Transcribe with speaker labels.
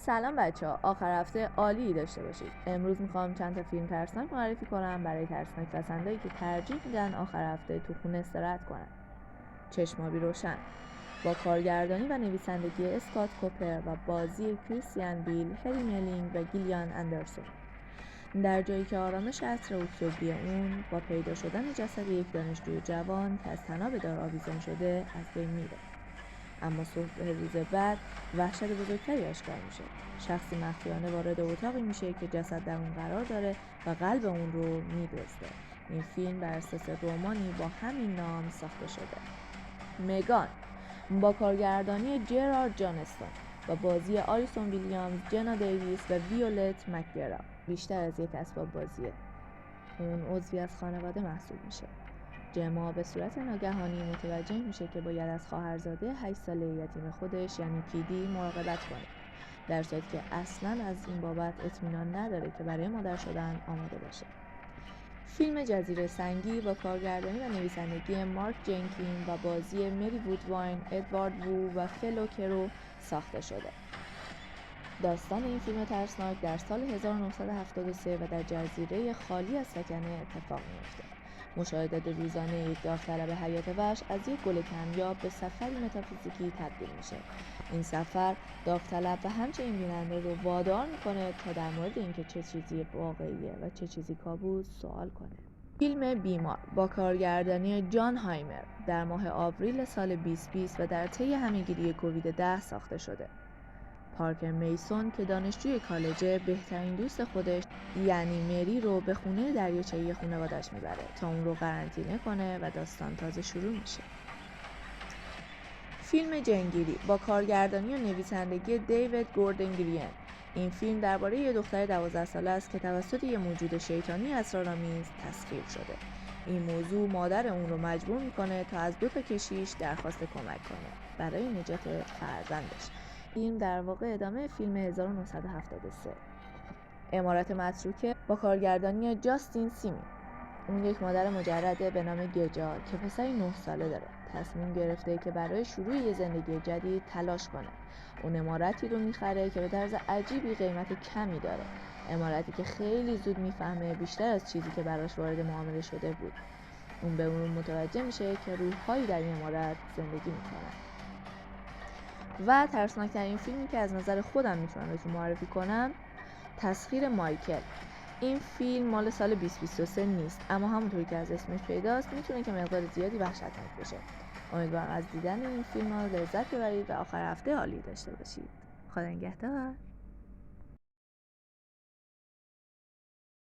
Speaker 1: سلام بچه‌ها، آخر هفته عالی داشته باشید. امروز میخوام چند تا فیلم ترسناک معرفی کنم برای ترسناک پسندایی که ترجیح میدن آخر هفته تو خونه استراحت کنن. چشمابی روشن با کارگردانی و نویسندگی اسکات کوپر و بازی کریستیان بیل، هری ملینگ و گیلیان اندرسون. در جایی که آرامش عصر اکتبری اون با پیدا شدن جسد یک دانشجوی جوان که از طناب دار آویزان شده از بین میره. اما صبح روز بعد وحشت بزرگتری آشکار میشه. شخصی مخفیانه وارد اتاقی میشه که جسد در اون قرار داره و قلب اون رو میدزده. این فیلم بر اساس رمانی با همین نام ساخته شده. مگان با کارگردانی جرارد جانستون و بازی آلیسون ویلیامز، جنا دیویس و ویولت مکگرا. بیشتر از یک اسباب بازیه. اون عضوی از خانواده محسوب میشه. جما به صورت ناگهانی متوجه میشه که باید از خواهرزاده 8 ساله یتیم خودش یعنی پیدی مراقبت کنه، در صورتی که اصلاً از این بابت اطمینان نداره که برای مادر شدن آماده باشه. فیلم جزیره سنگی با کارگردانی و نویسندگی مارک جنکین و بازی مری وودواین، ادوارد وو و فلو کرو ساخته شده. داستان این فیلم ترسناک در سال 1973 و در جزیره خالی از سکنه اتفاق میفته. مشاهدات روزانه یک داوطلب حیات وحش از یک گل کمیاب به سفری متافیزیکی تبدیل میشه. این سفر داوطلب و همچنین بیننده رو وادار میکنه تا در مورد اینکه چه چیزی واقعیه و چه چیزی کابوس سوال کنه. فیلم بیمار با کارگردانی جان هایمر در ماه آوریل سال 2020 و در طی همه‌گیری کووید 10 ساخته شده. پارکر میسون که دانشجوی کالجه بهترین دوست خودش یعنی مری رو به خونه دریاچه‌ای خانواده‌اش میبره تا اون رو قرنطینه کنه و داستان تازه شروع میشه. فیلم جنگیری با کارگردانی و نویسندگی دیوید گوردن گرین. این فیلم درباره یه دختر 12 ساله است که توسط یه موجود شیطانی اسرارآمیز تسخیر شده. این موضوع مادر اون رو مجبور میکنه تا از 2 کشیش درخواست کمک کنه برای نجات فرزندش. فیلم در واقع ادامه فیلم 1973. امارت متروکه با کارگردانی جاستین سیمی. اون یک مادر مجرده به نام گجا که پسری 9 ساله داره. تصمیم گرفته که برای شروع یه زندگی جدید تلاش کنه. اون امارتی رو میخره که به طرز عجیبی قیمت کمی داره. امارتی که خیلی زود میفهمه بیشتر از چیزی که براش وارد معامله شده بود. اون به اون متوجه میشه که روح‌هایی در این امارت زندگی میکنن. و ترسناکترین فیلمی که از نظر خودم میتونم بهتون معرفی کنم تسخیر مایکل. این فیلم مال سال 2023 نیست، اما همونطوری که از اسمش پیداست میتونه که مقدار زیادی وحشتناک بشه. امیدوارم از دیدن این فیلم ها لذت ببرید و آخر هفته عالی داشته باشید. خدا نگهدار.